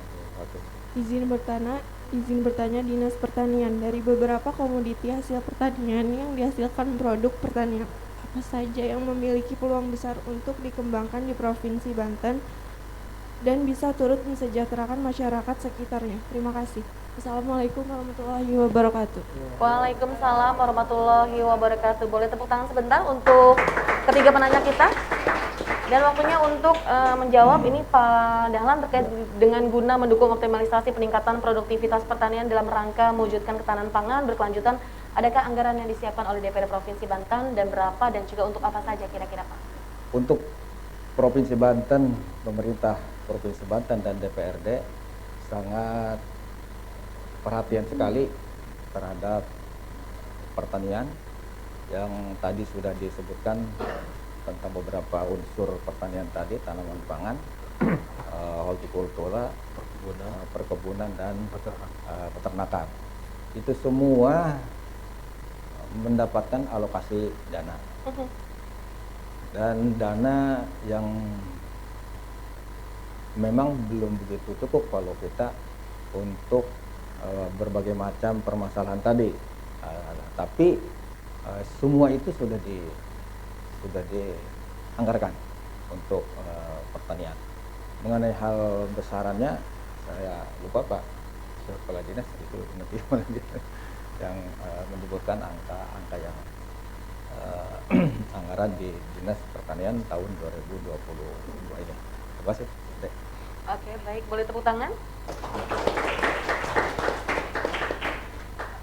Izin bertanya Dinas Pertanian, dari beberapa komoditi hasil pertanian yang dihasilkan produk pertanian, apa saja yang memiliki peluang besar untuk dikembangkan di Provinsi Banten dan bisa turut mensejahterakan masyarakat sekitarnya? Terima kasih. Assalamualaikum warahmatullahi wabarakatuh. Waalaikumsalam warahmatullahi wabarakatuh. Boleh tepuk tangan sebentar untuk ketiga penanya kita. Dan waktunya untuk menjawab ini Pak Dahlan terkait dengan guna mendukung optimalisasi peningkatan produktivitas pertanian dalam rangka mewujudkan ketahanan pangan berkelanjutan, Adakah anggaran yang disiapkan oleh DPR Provinsi Banten dan berapa dan juga untuk apa saja kira-kira Pak? Untuk Provinsi Banten, pemerintah Provinsi Banten dan DPRD sangat perhatian sekali terhadap pertanian yang tadi sudah disebutkan tentang beberapa unsur pertanian tadi, tanaman pangan, hortikultura, perkebunan dan peternakan. Itu semua mendapatkan alokasi dana. Dan dana yang memang belum begitu cukup kalau kita untuk berbagai macam permasalahan tadi. Tapi semua itu sudah dianggarkan untuk pertanian. Mengenai hal besarannya saya lupa Pak Kepala Dinas itu nanti yang menyebutkan angka yang anggaran di Dinas Pertanian tahun 2022 ini. Terima kasih. Oke, baik. Boleh tepuk tangan?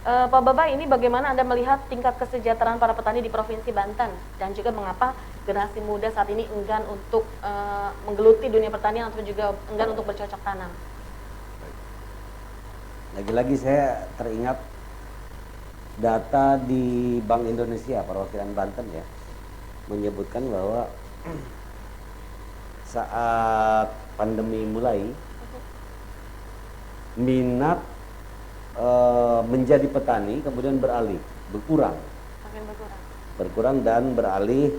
Pak Baba, ini bagaimana Anda melihat tingkat kesejahteraan para petani di Provinsi Banten dan juga mengapa generasi muda saat ini enggan untuk menggeluti dunia pertanian atau juga enggan untuk bercocok tanam? Lagi-lagi saya teringat data di Bank Indonesia perwakilan Banten ya, menyebutkan bahwa saat pandemi mulai minat menjadi petani kemudian berkurang dan beralih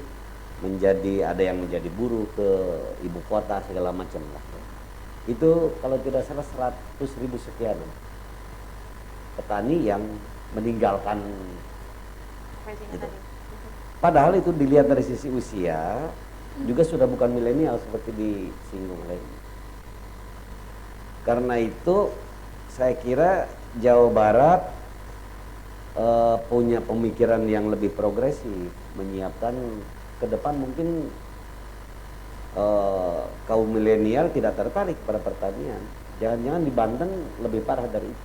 menjadi, ada yang menjadi buruh ke ibu kota segala macam lah. Itu kalau tidak salah 100.000 sekian petani yang meninggalkan gitu. Padahal itu dilihat dari sisi usia juga sudah bukan milenial seperti disinggung lainnya. Karena itu saya kira Jawa Barat punya pemikiran yang lebih progresif, menyiapkan ke depan mungkin kaum milenial tidak tertarik pada pertanian. Jangan-jangan di Banten lebih parah dari itu.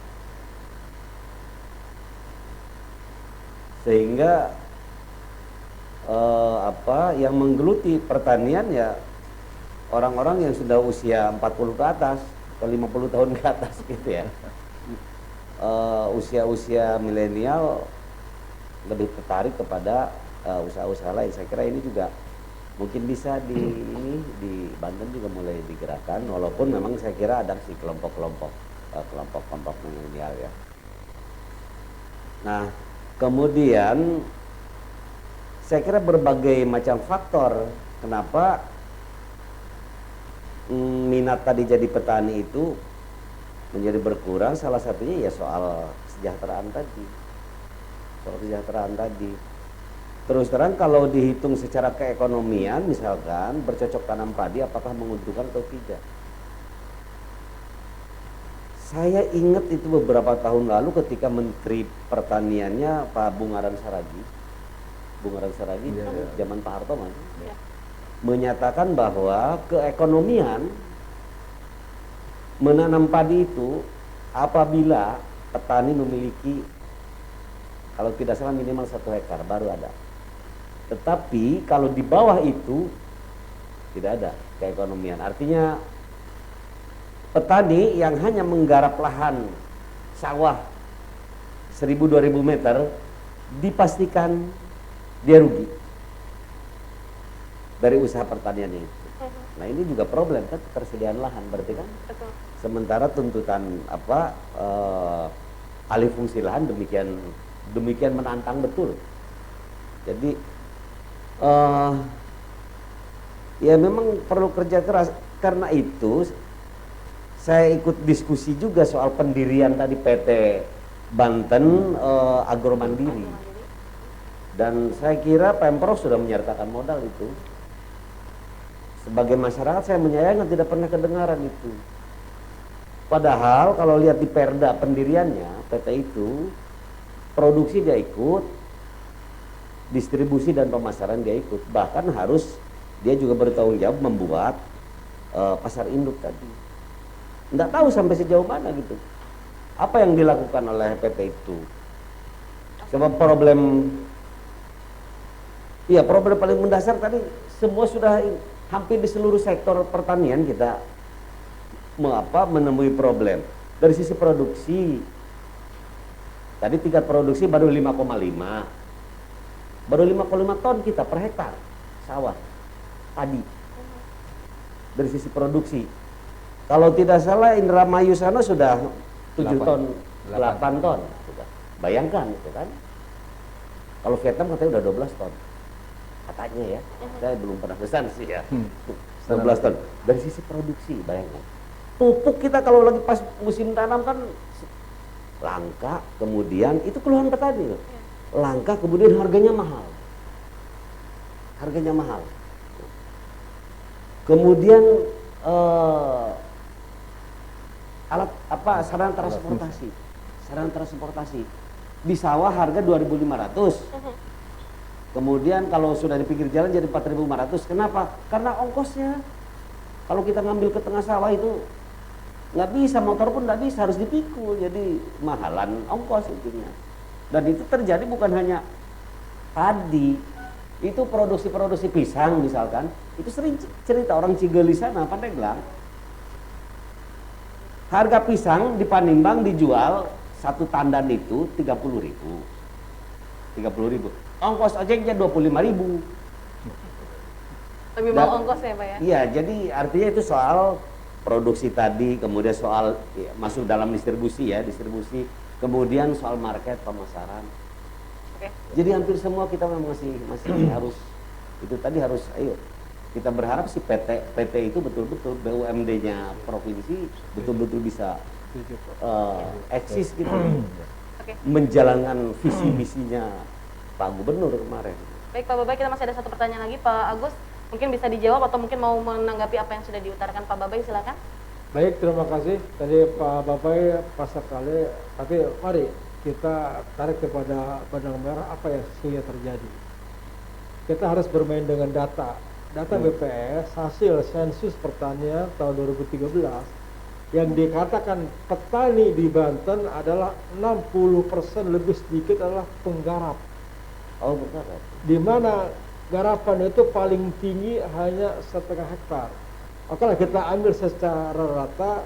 Sehingga yang menggeluti pertanian ya orang-orang yang sudah usia 40 ke atas atau 50 tahun ke atas gitu ya. Usia-usia milenial lebih tertarik kepada usaha-usaha lain. Saya kira ini juga mungkin bisa di Banten juga mulai digerakkan, walaupun memang saya kira ada sih kelompok-kelompok milenial ya. Nah, kemudian saya kira berbagai macam faktor kenapa minat tadi jadi petani itu menjadi berkurang. Salah satunya ya soal kesejahteraan tadi. Terus terang kalau dihitung secara keekonomian, misalkan bercocok tanam padi apakah menguntungkan atau tidak. Saya ingat itu beberapa tahun lalu ketika Menteri Pertaniannya Pak Bungaran Saragi zaman Pak Harto menyatakan bahwa keekonomian menanam padi itu apabila petani memiliki, kalau tidak salah minimal 1 hektar baru ada. Tetapi kalau di bawah itu tidak ada keekonomian. Artinya petani yang hanya menggarap lahan sawah 1.000-2.000 meter dipastikan dia rugi dari usaha pertaniannya itu. Nah ini juga problem kan, ketersediaan lahan berarti kan. Betul. Sementara tuntutan alih fungsi lahan demikian menantang betul. Jadi ya memang perlu kerja keras. Karena itu saya ikut diskusi juga soal pendirian tadi PT Banten Agromandiri. Dan saya kira Pemprov sudah menyertakan modal itu. Sebagai masyarakat saya menyayangkan tidak pernah kedengaran itu. Padahal kalau lihat di perda pendiriannya PT itu, produksi dia ikut, distribusi dan pemasaran dia ikut. Bahkan harus dia juga bertanggung jawab membuat pasar induk tadi. Nggak tahu sampai sejauh mana gitu. Apa yang dilakukan oleh PT itu? Sebab problem paling mendasar tadi semua sudah hampir di seluruh sektor pertanian kita menemui problem. Dari sisi produksi, tadi tingkat produksi baru 5,5, baru 5,5 ton kita per hektar sawah padi. Dari sisi produksi, kalau tidak salah Indramayu sana sudah 7 ton, 8 ton. Sudah. Bayangkan itu kan. Kalau Vietnam katanya udah 12 ton. Katanya ya. Saya belum pernah kesana sih ya. 12 ton. Dari sisi produksi, bayangkan. Pupuk kita kalau lagi pas musim tanam kan langka, kemudian itu keluhan petani loh. Langka, kemudian harganya mahal. Harganya mahal. Kemudian sarana transportasi di sawah harga 2.500, kemudian kalau sudah di pinggir jalan jadi 4.500. Kenapa? Karena ongkosnya. Kalau kita ngambil ke tengah sawah itu nggak bisa, motor pun nggak bisa, harus dipikul, jadi mahalan ongkos intinya. Dan itu terjadi bukan hanya padi, itu produksi pisang misalkan, itu sering cerita orang Cigeli sana, Pandeglang. Harga pisang di Panimbang dijual satu tandan itu 30.000. Ongkos ojeknya 25.000. Lebih mau ongkos ya Pak ya? Iya, jadi artinya itu soal produksi tadi, kemudian soal masuk dalam distribusi, kemudian soal market, pemasaran. Jadi hampir semua kita masih harus itu tadi harus kita berharap si PT itu betul-betul BUMD-nya provinsi betul-betul bisa eksis gitu. Menjalankan visi misinya Pak Gubernur kemarin. Baik Pak Babay, kita masih ada satu pertanyaan lagi Pak Agus, mungkin bisa dijawab atau mungkin mau menanggapi apa yang sudah diutarakan Pak Babay, silakan. Baik, terima kasih. Tadi Pak Babay pas sekali, tapi mari kita tarik kepada benang merah apa yang sesungguhnya terjadi. Kita harus bermain dengan data. Data BPS hasil sensus pertanian tahun 2013 yang dikatakan petani di Banten adalah 60% lebih sedikit adalah penggarap. Oh, penggarap. Di mana garapan itu paling tinggi hanya 1,5 hektar. Oke lah, kita ambil secara rata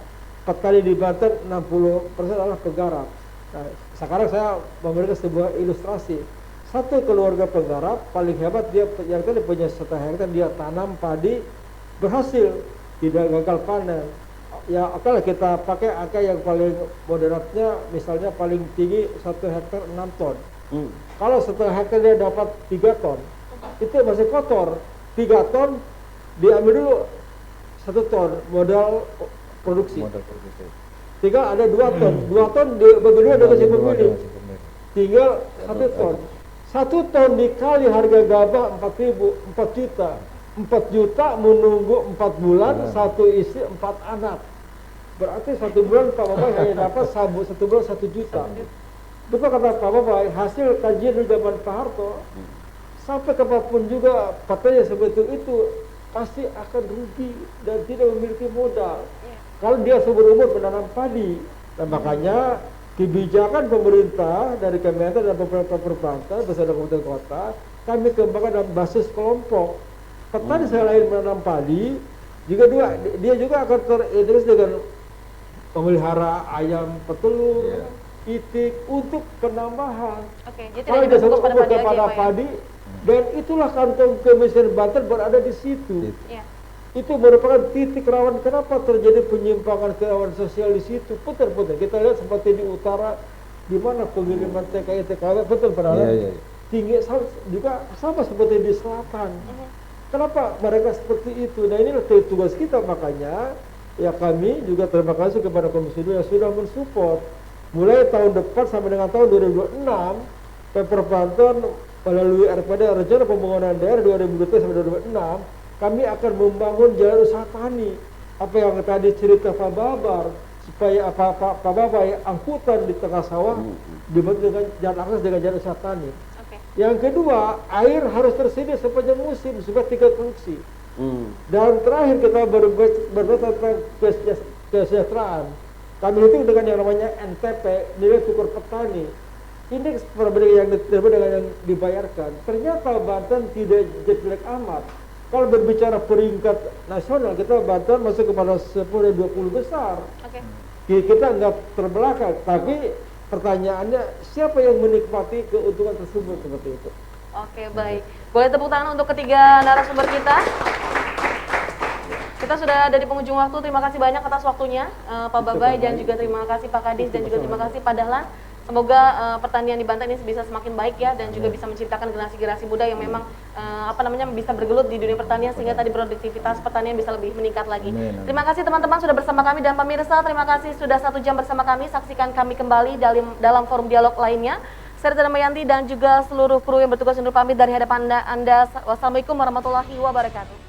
petani di Banten 60% adalah penggarap. Nah, sekarang saya memberikan sebuah ilustrasi. Satu keluarga penggarap paling hebat, dia yang tadi punya 1,5 hektar, dia tanam padi berhasil, tidak gagal panen. Ya oke lah, kita pakai angka yang paling moderatnya, misalnya paling tinggi 1 hektar 6 ton. Kalau 1 hektar dia dapat 3 ton, itu masih kotor. 3 ton diambil dulu 1 ton modal produksi. Tinggal ada 2 ton. 2 ton dibagi dua dengan si pemilik. Tinggal 1 ton. 1 ton dikali harga gabah 4 juta. 4 juta menunggu 4 bulan, satu istri 4 anak. Berarti 1 bulan Pak Babay hanya dapat 1 bulan 1 juta. Betul kata Pak Babay, hasil kajian di zaman Pak Harto, sampai kapanpun juga petani seperti itu pasti akan rugi dan tidak memiliki modal. Kalau dia seumur umur menanam padi. Dan makanya kebijakan pemerintah dari Kementerian dan pemerintah perbankan bersama kabupaten kota, kami kembangkan dalam basis kelompok. Petani selain menanam padi, juga dia juga akan terintegrasi dengan memelihara ayam petelur, itik untuk penambahan. Jadi kalau dia satu umur kepada padi, dan itulah kantong kemiskinan Banten berada di situ. Itu merupakan titik rawan kenapa terjadi penyimpangan kerawanan sosial di situ. Betul. Kita lihat seperti di utara, di mana pengiriman TKI TKW betul tinggi juga sama seperti di selatan. Kenapa mereka seperti itu? Nah, inilah tugas kita, makanya ya kami juga terima kasih kepada Komisi 2 yang sudah mensupport. Mulai tahun depan sampai dengan tahun 2026, Pemprov Banten melalui RPD Rencana Pembangunan Daerah 2023 sampai 2026, kami akan membangun jalan usaha tani. Apa yang tadi cerita Pak Babar, supaya Pak Babay angkutan di tengah sawah dibuat dengan jalan akses dengan jalan usaha tani. Yang kedua, air harus tersedia sepanjang musim supaya tingkat produksi. Dan terakhir kita berbicara tentang kesejahteraan. Kami hitung dengan yang namanya NTP, nilai tukar petani. indeks perbandingan yang diterima dengan yang dibayarkan. Ternyata Banten tidak jelek amat. Kalau berbicara peringkat nasional, kita Banten masuk kepada 10 dari 20 besar. Oke. Kita nggak terbelakang, tapi pertanyaannya siapa yang menikmati keuntungan tersebut seperti itu. Oke, baik. Boleh tepuk tangan untuk ketiga narasumber kita. Kita sudah ada di penghujung waktu. Terima kasih banyak atas waktunya, Pak Babay, dan juga terima kasih Pak Kadis, dan juga terima kasih Pak Dahlan. Semoga pertanian di Banten ini bisa semakin baik ya, dan juga bisa menciptakan generasi-generasi muda yang memang bisa bergelut di dunia pertanian, sehingga tadi produktivitas pertanian bisa lebih meningkat lagi. Terima kasih teman-teman sudah bersama kami, dan pemirsa terima kasih sudah 1 jam bersama kami. Saksikan kami kembali dalam forum dialog lainnya. Saya Rita Damayanti dan juga seluruh kru yang bertugas undur pamit dari hadapan Anda. Wassalamualaikum warahmatullahi wabarakatuh.